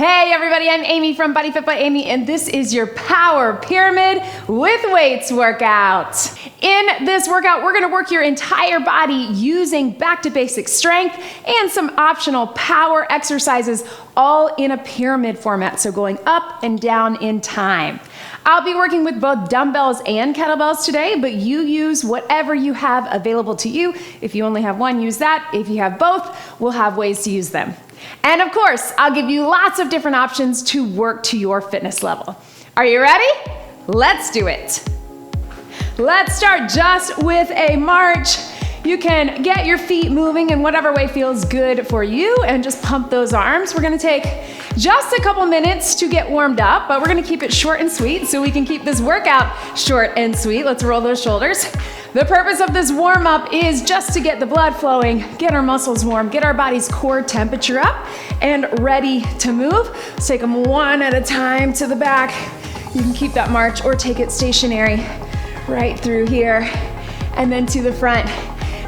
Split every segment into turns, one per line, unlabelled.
Hey everybody, I'm Amy from BodyFit by Amy, and this is your Power Pyramid with Weights workout. In this workout, we're gonna work your entire body using back to basic strength and some optional power exercises, all in a pyramid format, so going up and down in time. I'll be working with both dumbbells and kettlebells today, but you use whatever you have available to you. If you only have one, use that. If you have both, we'll have ways to use them. And of course, I'll give you lots of different options to work to your fitness level. Are you ready? Let's do it. Let's start just with a march. You can get your feet moving in whatever way feels good for you and just pump those arms. We're gonna take just a couple minutes to get warmed up, but we're gonna keep it short and sweet so we can keep this workout short and sweet. Let's roll those shoulders. The purpose of this warm up is just to get the blood flowing, get our muscles warm, get our body's core temperature up and ready to move. Let's take them one at a time to the back. You can keep that march or take it stationary right through here and then to the front.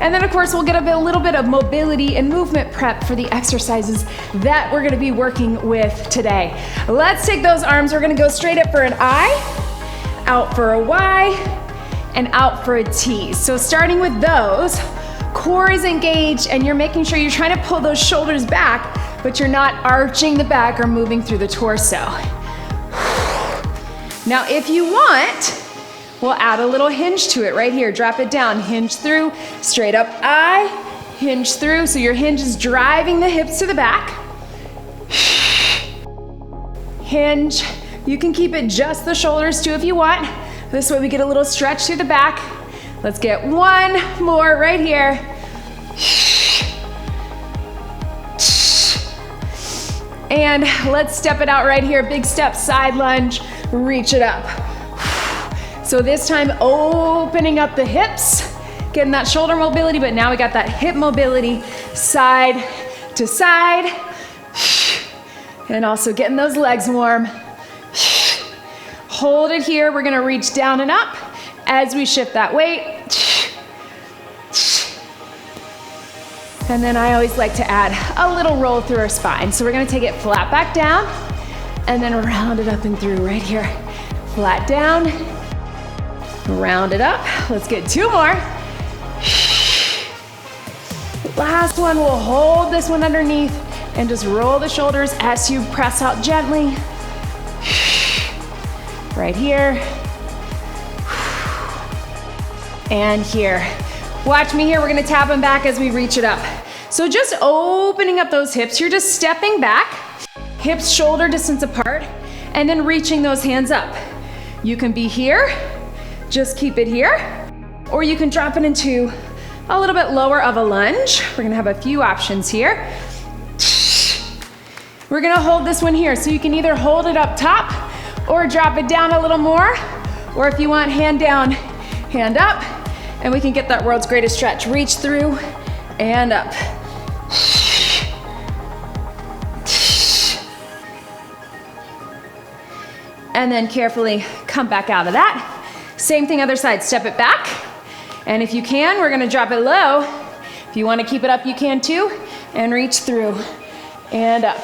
And then of course, we'll get a little bit of mobility and movement prep for the exercises that we're gonna be working with today. Let's take those arms. We're gonna go straight up for an I, out for a Y, and out for a T. So starting with those, core is engaged and you're making sure you're trying to pull those shoulders back, but you're not arching the back or moving through the torso. Now, if you want, we'll add a little hinge to it right here. Drop it down, hinge through, straight up I, hinge through. So your hinge is driving the hips to the back. Hinge. You can keep it just the shoulders too if you want. This way we get a little stretch through the back. Let's get one more right here. And let's step it out right here. Big step, side lunge, reach it up. So this time opening up the hips, getting that shoulder mobility, but now we got that hip mobility side to side. And also getting those legs warm. Hold it here. We're gonna reach down and up as we shift that weight. And then I always like to add a little roll through our spine. So we're gonna take it flat back down and then round it up and through right here. Flat down, round it up. Let's get two more. Last one, we'll hold this one underneath and just roll the shoulders as you press out gently. Right here. And here. Watch me here, we're gonna tap them back as we reach it up. So just opening up those hips, you're just stepping back, hips shoulder distance apart, and then reaching those hands up. You can be here, just keep it here, or you can drop it into a little bit lower of a lunge. We're gonna have a few options here. We're gonna hold this one here, so you can either hold it up top or drop it down a little more, or if you want, hand down, hand up, and we can get that world's greatest stretch. Reach through and up. And then carefully come back out of that. Same thing other side, step it back. And if you can, we're gonna drop it low. If you wanna keep it up, you can too. And reach through and up.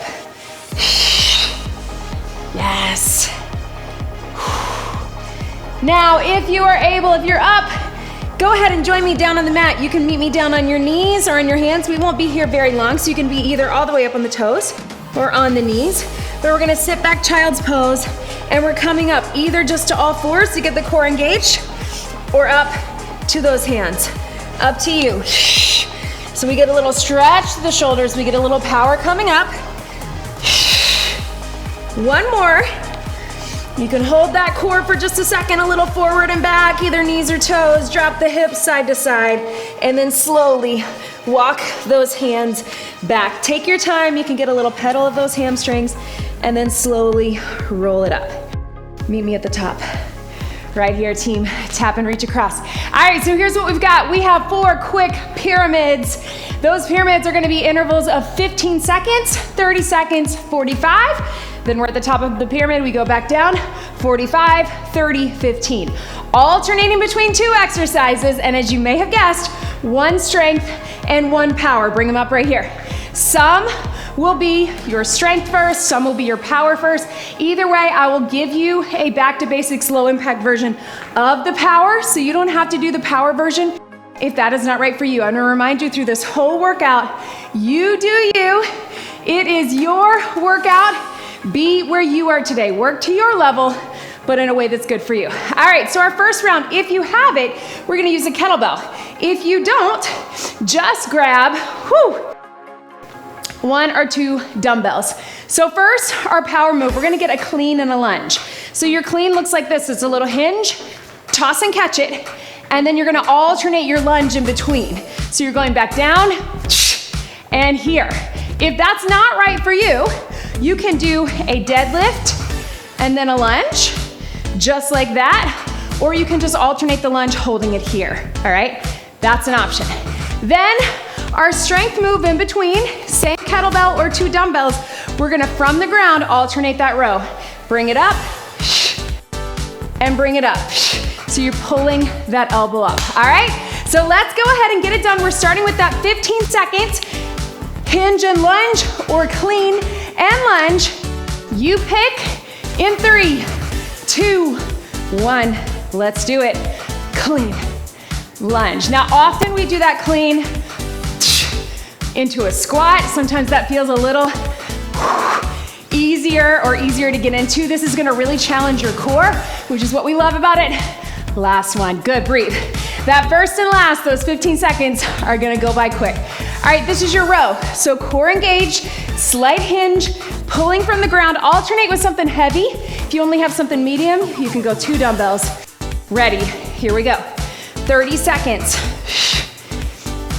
Yes. Now, if you are able, if you're up, go ahead and join me down on the mat. You can meet me down on your knees or on your hands. We won't be here very long, so you can be either all the way up on the toes or on the knees. But we're gonna sit back child's pose, and we're coming up either just to all fours to get the core engaged, or up to those hands. Up to you. So we get a little stretch to the shoulders, we get a little power coming up. One more. You can hold that core for just a second, a little forward and back, either knees or toes, drop the hips side to side, and then slowly walk those hands back. Take your time, you can get a little pedal of those hamstrings, and then slowly roll it up. Meet me at the top. Right here, team, tap and reach across. All right, so here's what we've got. We have 4 quick pyramids. Those pyramids are gonna be intervals of 15 seconds, 30 seconds, 45. Then we're at the top of the pyramid, we go back down, 45, 30, 15. Alternating between 2 exercises, and as you may have guessed, 1 strength and 1 power. Bring them up right here. Some will be your strength first, some will be your power first. Either way, I will give you a back to basics low impact version of the power, so you don't have to do the power version if that is not right for you. I'm gonna remind you through this whole workout, you do you. It is your workout. Be where you are today. Work to your level, but in a way that's good for you. All right, so our first round, if you have it, we're gonna use a kettlebell. If you don't, just grab, 1 or 2 dumbbells. So first, our power move, we're gonna get a clean and a lunge. So your clean looks like this. It's a little hinge, toss and catch it, and then you're gonna alternate your lunge in between. So you're going back down and here. If that's not right for you, you can do a deadlift and then a lunge, just like that, or you can just alternate the lunge holding it here, all right? That's an option. Then our strength move in between, same kettlebell or 2 dumbbells, we're gonna from the ground alternate that row. Bring it up and bring it up. So you're pulling that elbow up, all right? So let's go ahead and get it done. We're starting with that 15 seconds hinge and lunge or clean and lunge. You pick in 3, 2, 1. Let's do it. Clean, lunge. Now often we do that clean into a squat. Sometimes that feels a little easier to get into. This is gonna really challenge your core, which is what we love about it. Last one, good, breathe. That first and last, those 15 seconds are gonna go by quick. All right, this is your row. So core engaged, slight hinge, pulling from the ground, alternate with something heavy. If you only have something medium, you can go 2 dumbbells. Ready, here we go. 30 seconds.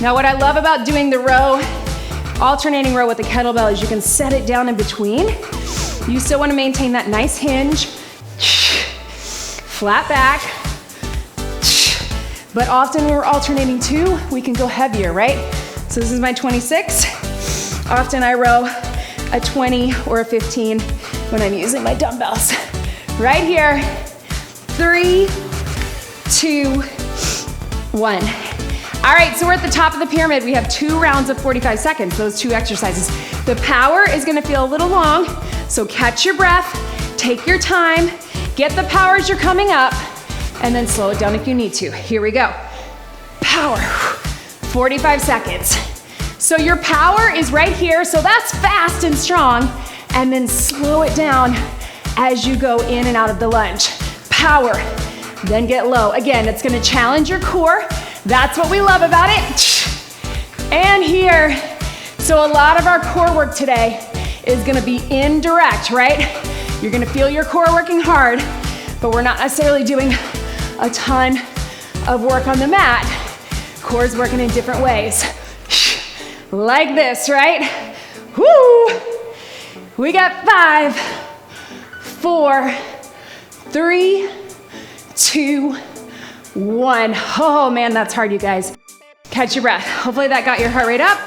Now what I love about doing the row, alternating row with the kettlebell is you can set it down in between. You still wanna maintain that nice hinge, flat back, but often when we're alternating 2, we can go heavier, right? So this is my 26. Often I row a 20 or a 15 when I'm using my dumbbells. Right here, 3, 2, 1. All right, so we're at the top of the pyramid. We have 2 rounds of 45 seconds, those 2 exercises. The power is gonna feel a little long, so catch your breath, take your time, get the power as you're coming up, and then slow it down if you need to. Here we go. Power, 45 seconds. So your power is right here, so that's fast and strong, and then slow it down as you go in and out of the lunge. Power, then get low. Again, it's gonna challenge your core. That's what we love about it. And here, so a lot of our core work today is gonna be indirect, right? You're gonna feel your core working hard, but we're not necessarily doing a ton of work on the mat. Core's working in different ways. Like this, right? Woo! We got 5, 4, 3, 2, 1. Oh man, that's hard, you guys. Catch your breath. Hopefully that got your heart rate up.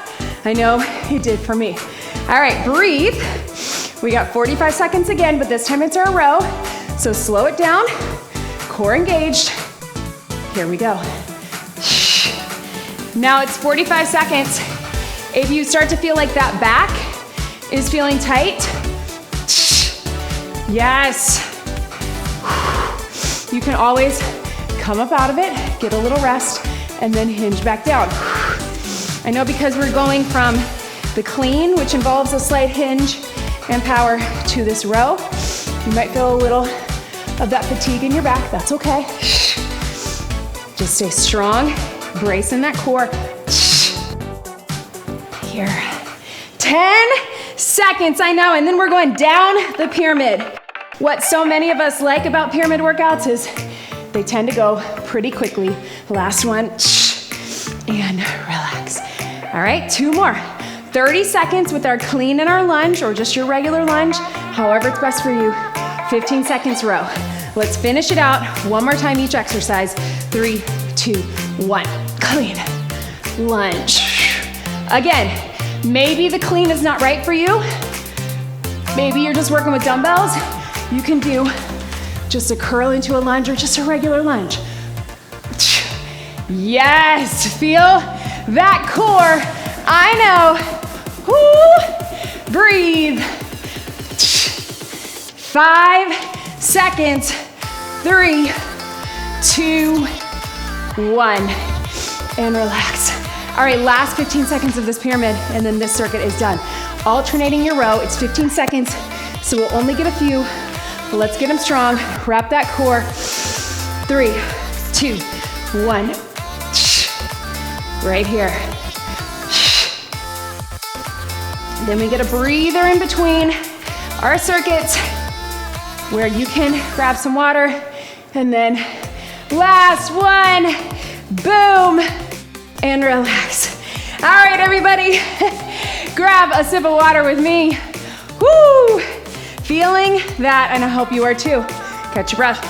I know it did for me. All right, breathe. We got 45 seconds again, but this time it's our row. So slow it down, core engaged. Here we go. Now it's 45 seconds. If you start to feel like that back is feeling tight, yes. You can always come up out of it, get a little rest, and then hinge back down. I know because we're going from the clean, which involves a slight hinge and power, to this row, you might feel a little of that fatigue in your back. That's okay. Just stay strong, brace in that core. Here. 10 seconds, I know, and then we're going down the pyramid. What so many of us like about pyramid workouts is they tend to go pretty quickly. Last one, and relax. All right, 2 more. 30 seconds with our clean and our lunge, or just your regular lunge, however it's best for you. 15 seconds row. Let's finish it out. 1 more time each exercise. 3, 2, 1. Clean, lunge. Again, maybe the clean is not right for you. Maybe you're just working with dumbbells. You can do just a curl into a lunge or just a regular lunge. Yes, feel that core. I know. Woo. breathe. 5 seconds. 3, 2, 1. And relax. All right, last 15 seconds of this pyramid, and then this circuit is done. Alternating your row, it's 15 seconds, so we'll only get a few. But let's get them strong. Wrap that core. 3, 2, 1. Right here. Then we get a breather in between our circuits where you can grab some water, and then last one, boom, and relax. All right, everybody, grab a sip of water with me. Woo! Feeling that, and I hope you are too. Catch your breath.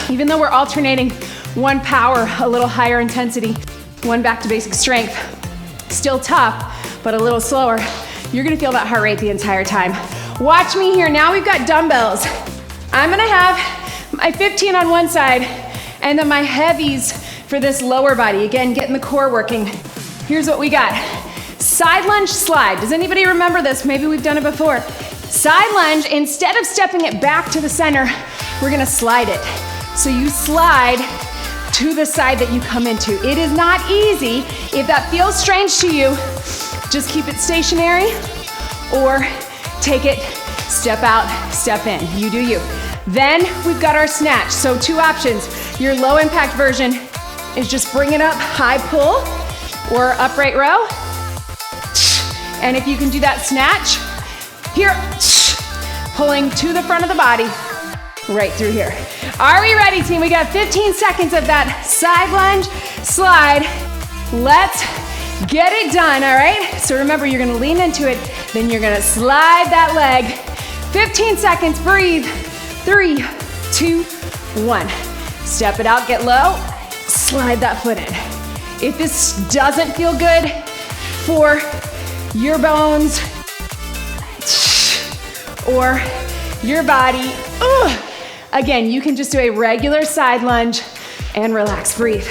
Even though we're alternating one power, a little higher intensity, one back to basic strength, still tough, but a little slower, you're gonna feel that heart rate the entire time. Watch me here. Now we've got dumbbells. I'm gonna have my 15 on one side and then my heavies for this lower body. Again, getting the core working. Here's what we got. Side lunge slide. Does anybody remember this? Maybe we've done it before. Side lunge, instead of stepping it back to the center, we're gonna slide it. So you slide to the side that you come into. It is not easy. If that feels strange to you, just keep it stationary or take it, step out, step in. You do you. Then we've got our snatch. So 2 options. Your low impact version is just bring it up, high pull or upright row. And if you can do that snatch, here, pulling to the front of the body, right through here. Are we ready, team? We got 15 seconds of that side lunge slide. Let's get it done, all right? So remember, you're gonna lean into it, then you're gonna slide that leg. 15 seconds, breathe. 3, 2, 1. Step it out, get low, slide that foot in. If this doesn't feel good for your bones or your body, again, you can just do a regular side lunge and relax, breathe.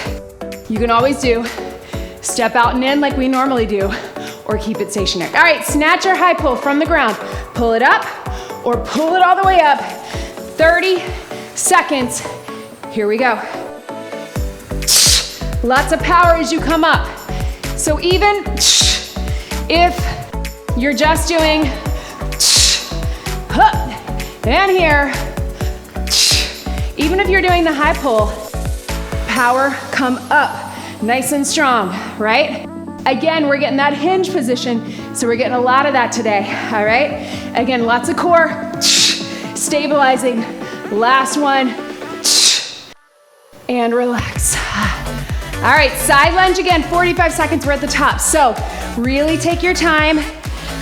You can always do step out and in like we normally do, or keep it stationary. All right, snatch or high pull from the ground. Pull it up or pull it all the way up. 30 seconds. Here we go. Lots of power as you come up. So even if you're just doing and here, even if you're doing the high pull, power come up. Nice and strong, right? Again, we're getting that hinge position, so we're getting a lot of that today, all right? Again, lots of core, stabilizing. Last one, and relax. All right, side lunge again, 45 seconds, we're at the top. So really take your time,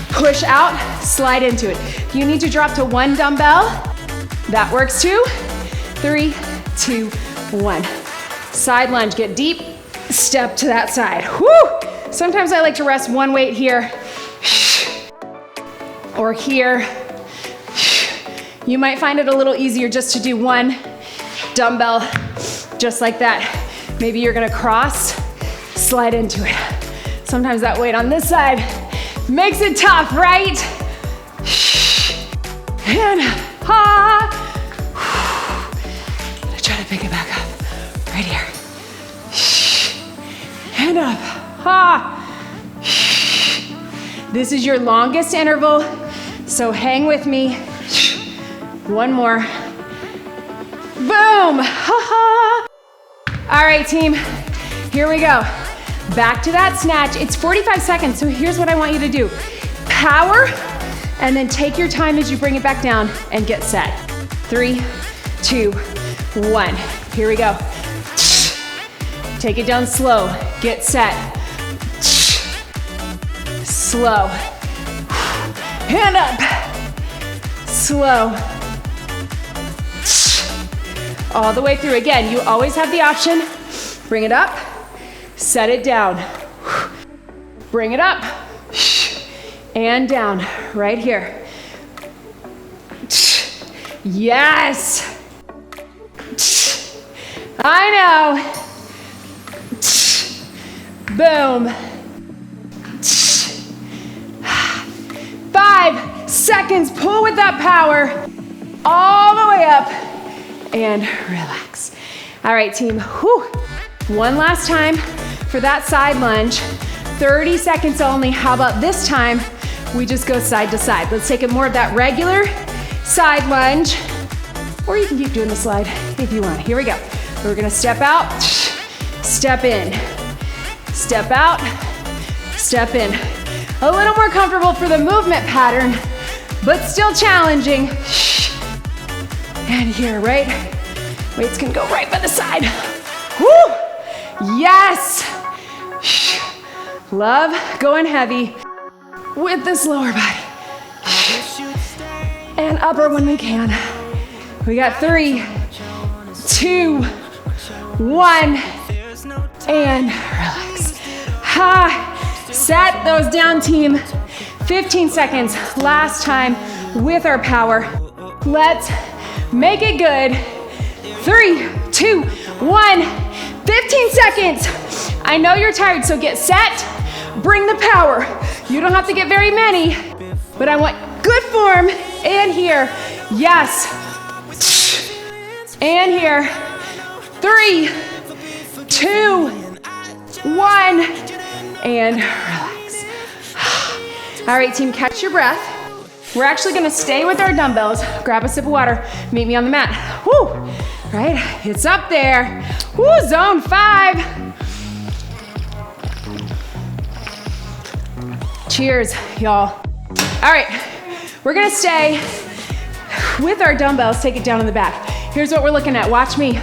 push out, slide into it. If you need to drop to 1 dumbbell, that works too. 3, 2, 1. Side lunge, get deep, step to that side. Woo! Sometimes I like to rest one weight here or here. You might find it a little easier just to do 1 dumbbell, just like that. Maybe you're gonna cross, slide into it. Sometimes that weight on this side makes it tough, right? And I'm gonna try to pick it back up, right here. And up, This is your longest interval, so hang with me. 1 more. Boom, All right, team, here we go. Back to that snatch. It's 45 seconds, so here's what I want you to do. Power, and then take your time as you bring it back down and get set. 3, 2, 1. Here we go. Take it down slow, get set. Slow. Hand up. Slow. All the way through. Again, you always have the option. Bring it up, set it down. Bring it up and down, right here. Yes. I know. Boom. 5 seconds. Pull with that power all the way up and relax. All right, team. Whew. One last time for that side lunge. 30 seconds only. How about this time? We just go side to side. Let's take it more of that regular side lunge, or you can keep doing the slide if you want. Here we go. We're gonna step out, step in, step out, step in. A little more comfortable for the movement pattern, but still challenging. And here, right? Weights can go right by the side. Woo! Yes! Love going heavy with this lower body. And upper when we can. We got 3, 2, 1, and relax. Set those down, team. 15 seconds, last time with our power. Let's make it good. 3, 2, 1, 15 seconds. I know you're tired, so get set, bring the power. You don't have to get very many, but I want good form. And here, yes. And here, 3, 2, 1, and relax. All right, team, catch your breath. We're actually gonna stay with our dumbbells. Grab a sip of water, meet me on the mat. Woo, right, it's up there. Woo, zone 5. Cheers, y'all. All right, we're gonna stay with our dumbbells, take it down in the back. Here's what we're looking at, watch me.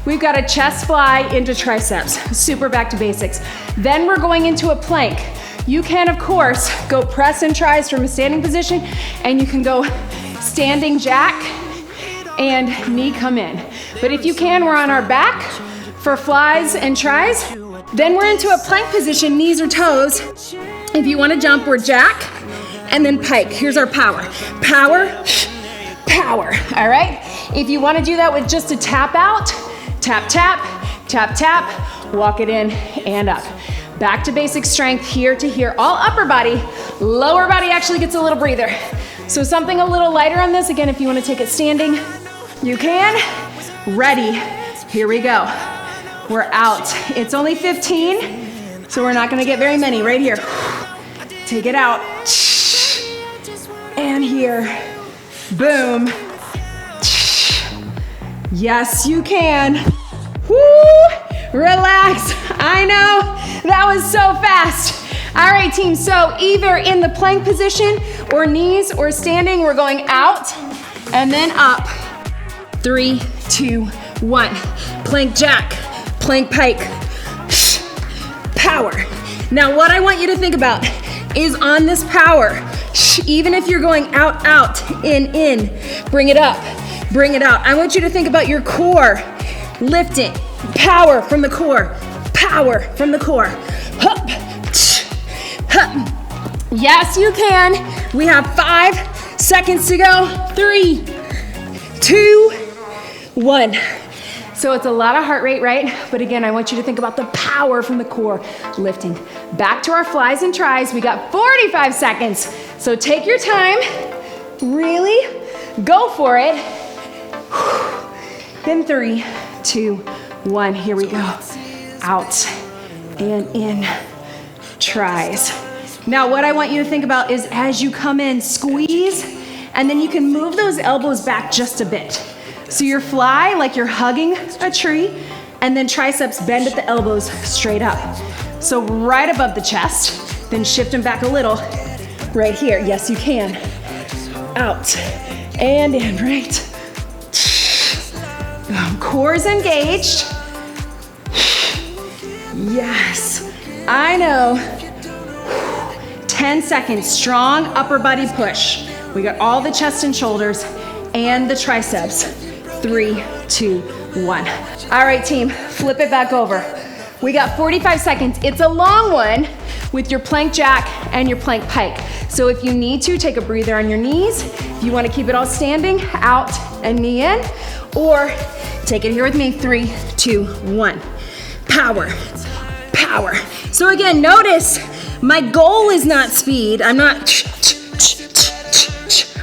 We've got a chest fly into triceps, super back to basics. Then we're going into a plank. You can, of course, go press and tries from a standing position, and you can go standing jack and knee come in. But if you can, we're on our back for flies and tries. Then we're into a plank position, knees or toes. If you wanna jump, we're jack and then pike. Here's our power. Power, power, all right? If you wanna do that with just a tap out, tap, tap, tap, tap, walk it in and up. Back to basic strength, here to here, all upper body. Lower body actually gets a little breather. So something a little lighter on this. Again, if you wanna take it standing, you can. Ready, here we go. We're out. It's only 15, so we're not gonna get very many. Right here. Take it out. And here. Boom. Yes, you can. Woo! Relax. I know, that was so fast. All right, team, so either in the plank position or knees or standing, we're going out and then up. 3, 2, 1. Plank jack, plank pike, power. Now what I want you to think about is on this power, even if you're going out, out, in, bring it up, bring it out. I want you to think about your core, lifting, power from the core, power from the core. Hup, hup. Yes, you can. We have 5 seconds to go. 3, 2, 1. So it's a lot of heart rate, right? But again, I want you to think about the power from the core, lifting. Back to our flies and tries. We got 45 seconds. So take your time, really go for it. Then 3, 2, 1, here we go. Out and in, tries. Now what I want you to think about is as you come in, squeeze, and then you can move those elbows back just a bit. So your fly, like you're hugging a tree, and then triceps bend at the elbows straight up. So right above the chest, then shift them back a little, right here. Yes, you can. Out and in, right? Core's engaged. Yes, I know. 10 seconds, strong upper body push. We got all the chest and shoulders and the triceps. 3, 2, 1. All right, team, flip it back over. We got 45 seconds. It's a long one with your plank jack and your plank pike. So if you need to, take a breather on your knees. If you want to keep it all standing, out and knee in, or take it here with me. 3, 2, 1. Power, power. So again, notice my goal is not speed. I'm not,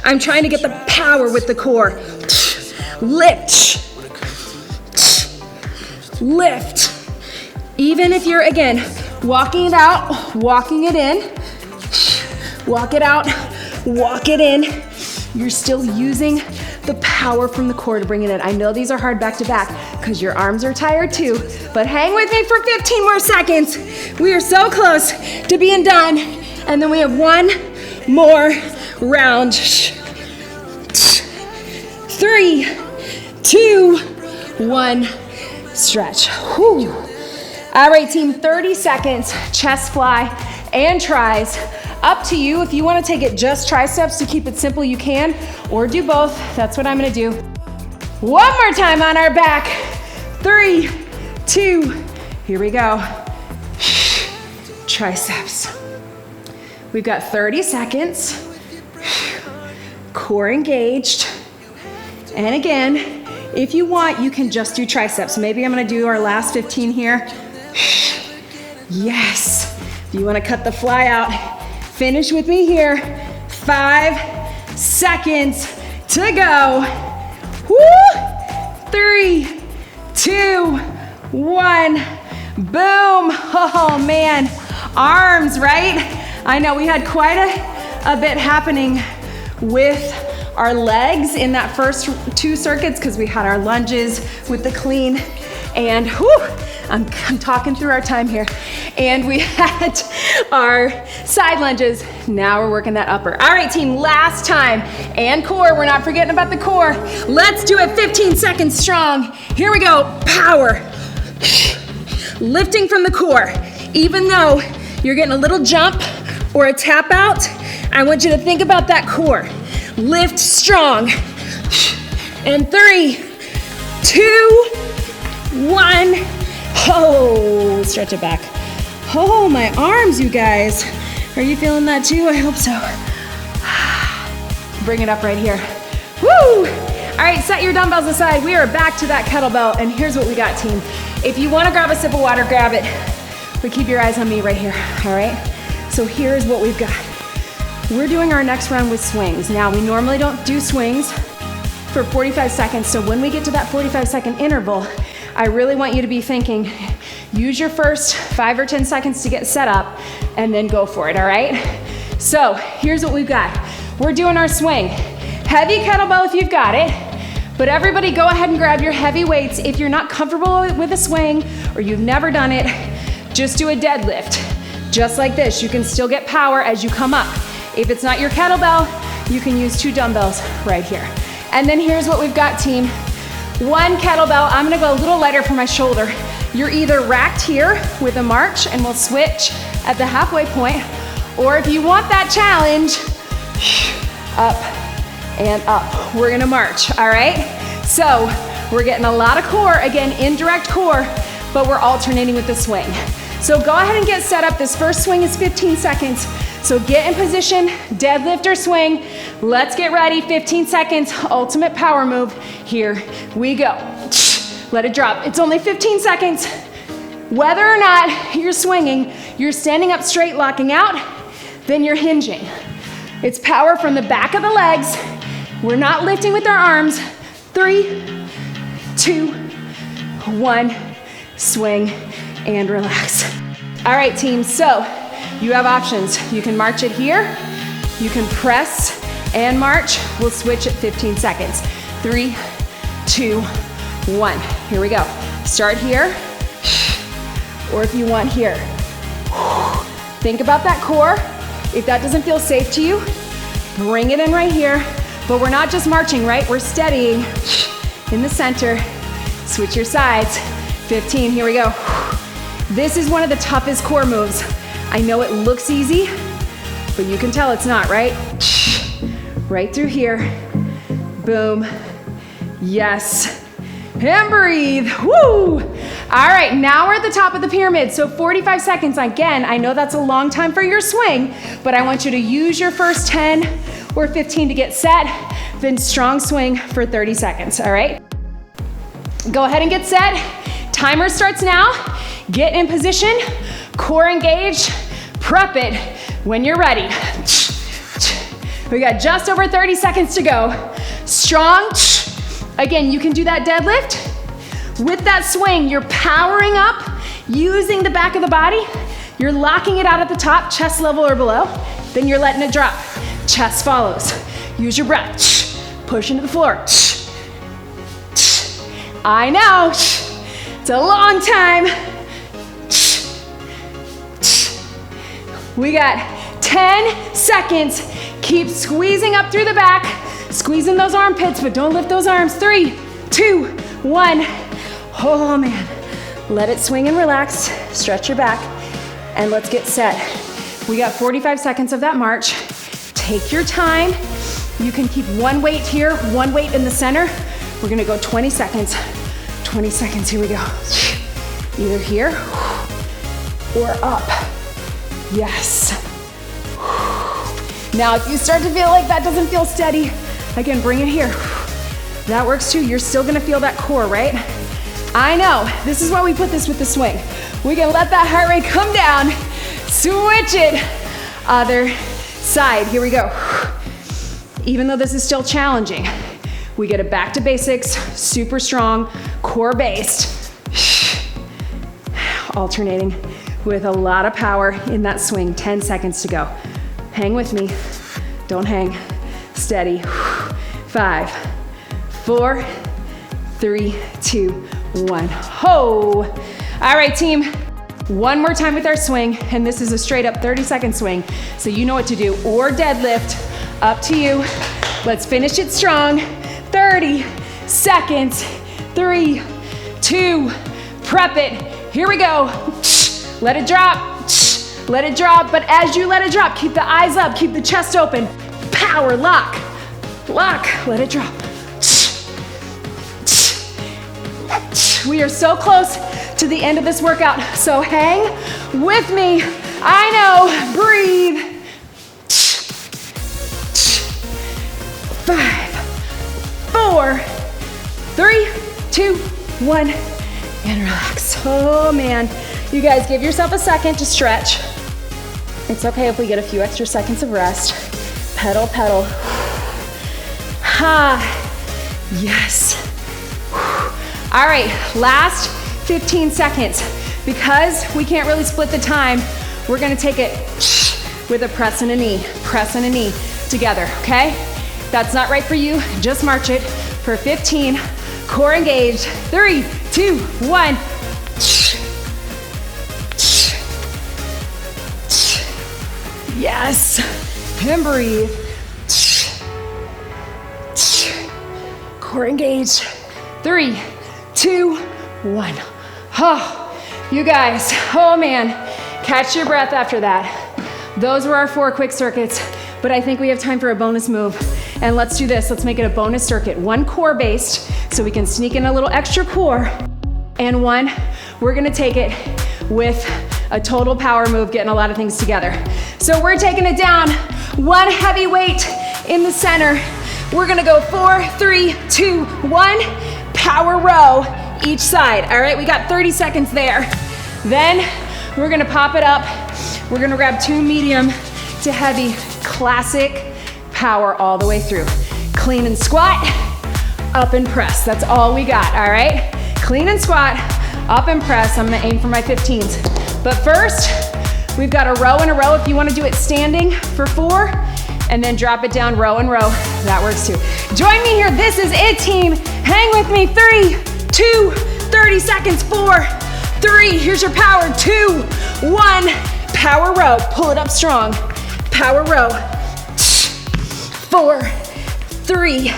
I'm trying to get the power with the core. Lift. Lift. Even if you're, again, walking it out, walking it in, walk it out, walk it in, you're still using the power from the core to bring it in. I know these are hard back to back because your arms are tired too, but hang with me for 15 more seconds. We are so close to being done. And then we have one more round. 3, 2, 1, stretch. Whew. All right, team, 30 seconds, chest fly and tries. Up to you. If you want to take it just triceps to keep it simple, you can, or do both. That's what I'm going to do. One more time on our back. 3, 2, here we go. Triceps. We've got 30 seconds. Core engaged. And again, if you want, you can just do triceps. Maybe I'm going to do our last 15 here. Yes. If you want to cut the fly out, finish with me here. 5 seconds to go. Woo! 3, 2, 1. Boom. Oh man. Arms, right? I know we had quite a bit happening with our legs in that first 2 circuits because we had our lunges with the clean and whew, I'm talking through our time here. And we had our side lunges. Now we're working that upper. All right, team, last time. And core, we're not forgetting about the core. Let's do it 15 seconds strong. Here we go, power. Lifting from the core. Even though you're getting a little jump or a tap out, I want you to think about that core. Lift strong. And 3, 2, 1. Oh, stretch it back. Oh, my arms, you guys. Are you feeling that too? I hope so. Bring it up right here. Woo! All right, set your dumbbells aside. We are back to that kettlebell, and here's what we got, team. If you want to grab a sip of water, grab it. But keep your eyes on me right here, all right? So here's what we've got. We're doing our next round with swings. Now, we normally don't do swings for 45 seconds, so when we get to that 45-second interval, I really want you to be thinking, use your first 5 or 10 seconds to get set up, and then go for it, all right? So here's what we've got. We're doing our swing. Heavy kettlebell if you've got it, but everybody go ahead and grab your heavy weights. If you're not comfortable with a swing, or you've never done it, just do a deadlift. Just like this, you can still get power as you come up. If it's not your kettlebell, you can use 2 dumbbells right here. And then here's what we've got, team. 1 kettlebell, I'm gonna go a little lighter for my shoulder. You're either racked here with a march, and we'll switch at the halfway point, or if you want that challenge, up and up. We're gonna march, all right? So we're getting a lot of core, again, indirect core, but we're alternating with the swing. So go ahead and get set up. This first swing is 15 seconds. So get in position, deadlift or swing. Let's get ready, 15 seconds, ultimate power move. Here we go. Let it drop. It's only 15 seconds. Whether or not you're swinging, you're standing up straight, locking out, then you're hinging. It's power from the back of the legs. We're not lifting with our arms. 3, 2, 1, swing and relax. All right, team, so you have options. You can march it here, you can press and march. We'll switch at 15 seconds. 3, 2, 1. Here we go. Start here, or if you want here. Think about that core. If that doesn't feel safe to you, bring it in right here. But we're not just marching, right? We're steadying in the center. Switch your sides. 15, here we go. This is one of the toughest core moves. I know it looks easy, but you can tell it's not, right? Right through here. Boom. Yes. And breathe. Woo! All right, now we're at the top of the pyramid. So 45 seconds. Again, I know that's a long time for your swing, but I want you to use your first 10 or 15 to get set, then strong swing for 30 seconds, all right? Go ahead and get set. Timer starts now. Get in position, core engaged, prep it when you're ready. We got just over 30 seconds to go. Strong. Again, you can do that deadlift. With that swing, you're powering up, using the back of the body. You're locking it out at the top, chest level or below. Then you're letting it drop. Chest follows. Use your breath. Push into the floor. I know. It's a long time. We got 10 seconds. Keep squeezing up through the back, squeezing those armpits, but don't lift those arms. 3, 2, 1. Oh man. Let it swing and relax. Stretch your back, and let's get set. We got 45 seconds of that march. Take your time. You can keep one weight here, one weight in the center. We're gonna go 20 seconds. 20 seconds, here we go. Either here or up. Yes. Now, if you start to feel like that doesn't feel steady, again, bring it here. That works too. You're still gonna feel that core, right? I know. This is why we put this with the swing. We can let that heart rate come down. Switch it. Other side. Here we go. Even though this is still challenging, we get it back to basics, super strong, core based. Alternating with a lot of power in that swing. 10 seconds to go. Hang with me. Don't hang. Steady. 5, 4, 3, 2, 1. Ho! All right, team. One more time with our swing, and this is a straight up 30-second swing, so you know what to do. Or deadlift, up to you. Let's finish it strong. 30 seconds. 3, 2, prep it. Here we go. Let it drop. Let it drop, but as you let it drop, keep the eyes up, keep the chest open. Power, lock, lock, let it drop. We are so close to the end of this workout, so hang with me. I know, breathe. 5, 4, 3, 2, 1, and relax. Oh man, you guys give yourself a second to stretch. It's okay if we get a few extra seconds of rest. Pedal, pedal. Ha, yes. All right, last 15 seconds. Because we can't really split the time, we're gonna take it with a press and a knee together, okay? If that's not right for you, just march it for 15. Core engaged. 3, 2, 1. Yes, and breathe. Core engaged. 3, 2, 1. Oh, you guys, oh man, catch your breath after that. Those were our 4 quick circuits, but I think we have time for a bonus move. And let's do this, let's make it a bonus circuit. 1 core based, so we can sneak in a little extra core. And 1, we're gonna take it with a total power move, getting a lot of things together. So we're taking it down, 1 heavy weight in the center. We're gonna go 4, 3, 2, 1, power row each side. All right, we got 30 seconds there. Then we're gonna pop it up. We're gonna grab 2 medium to heavy, classic power all the way through. Clean and squat, up and press. That's all we got, all right? Clean and squat, up and press. I'm gonna aim for my 15s. But first, we've got a row and a row. If you wanna do it standing for 4, and then drop it down, row and row, that works too. Join me here, this is it, team. Hang with me, 3, 2, 30 seconds, 4, 3, here's your power, 2, 1, power row, pull it up strong, power row, 4, 3,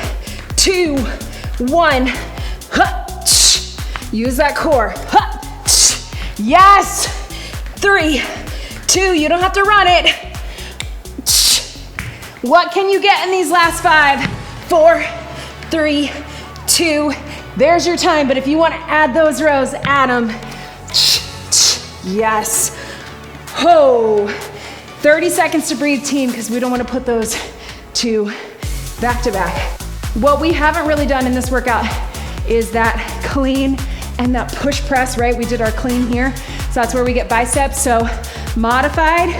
2, 1, use that core, yes, 3, 2, you don't have to run it. What can you get in these last 5? 4, 3, 2, there's your time, but if you want to add those rows, add them. Yes. Ho. 30 seconds to breathe, team, because we don't want to put those 2 back to back. What we haven't really done in this workout is that clean and that push press, right? We did our clean here, so that's where we get biceps. So modified,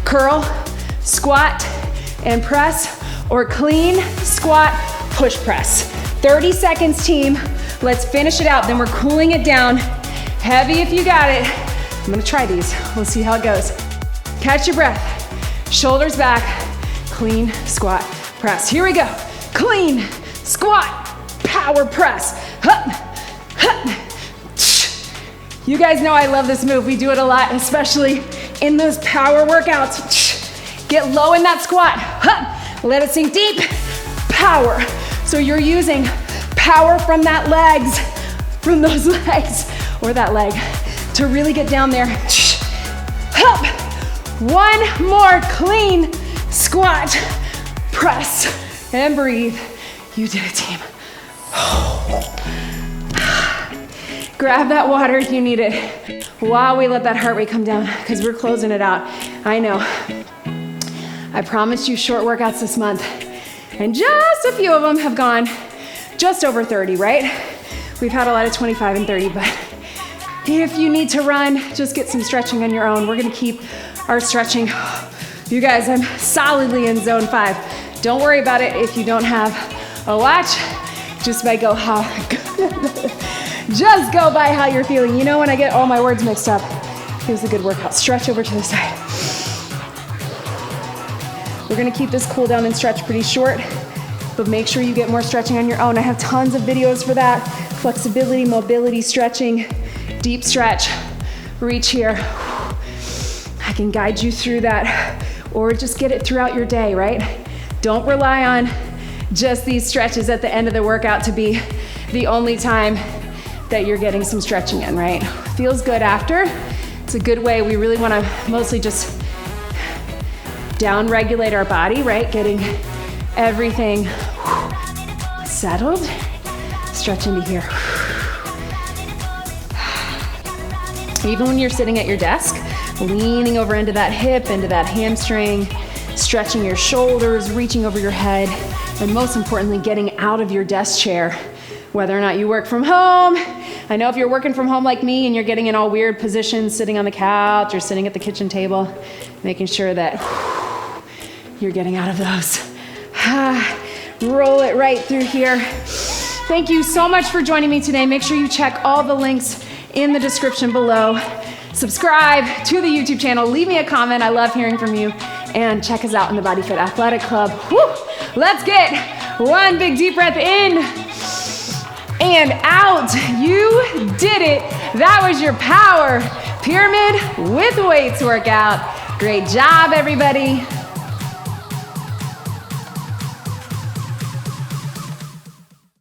curl, squat, and press, or clean squat push press. 30 seconds, team. Let's finish it out. Then we're cooling it down. Heavy if you got it. I'm gonna try these. We'll see how it goes. Catch your breath. Shoulders back. Clean squat press. Here we go. Clean squat power press. You guys know I love this move. We do it a lot, especially in those power workouts. Get low in that squat. Let it sink deep. Power. So you're using power from that legs, from those legs, or that leg, to really get down there. One more clean squat press. And breathe. You did it, team. Grab that water if you need it while we let that heart rate come down, because we're closing it out. I know. I promised you short workouts this month, and just a few of them have gone just over 30, right? We've had a lot of 25 and 30, but if you need to run, just get some stretching on your own. We're gonna keep our stretching. You guys, I'm solidly in zone 5. Don't worry about it if you don't have a watch. Just go by how you're feeling. You know, when I get all my words mixed up, it was a good workout. Stretch over to the side. We're gonna keep this cool down and stretch pretty short, but make sure you get more stretching on your own. I have tons of videos for that. Flexibility, mobility, stretching, deep stretch, reach here. I can guide you through that, or just get it throughout your day, right? Don't rely on just these stretches at the end of the workout to be the only time that you're getting some stretching in, right? Feels good after. It's a good way. We really wanna mostly just down-regulate our body, right? Getting everything settled. Stretch into here. Even when you're sitting at your desk, leaning over into that hip, into that hamstring, stretching your shoulders, reaching over your head, and most importantly, getting out of your desk chair. Whether or not you work from home, I know if you're working from home like me and you're getting in all weird positions, sitting on the couch or sitting at the kitchen table, making sure that you're getting out of those. Roll it right through here. Thank you so much for joining me today. Make sure you check all the links in the description below. Subscribe to the YouTube channel. Leave me a comment. I love hearing from you. And check us out in the BodyFit Athletic Club. Woo! Let's get one big deep breath in and out. You did it. That was your power pyramid with weights workout. Great job, everybody.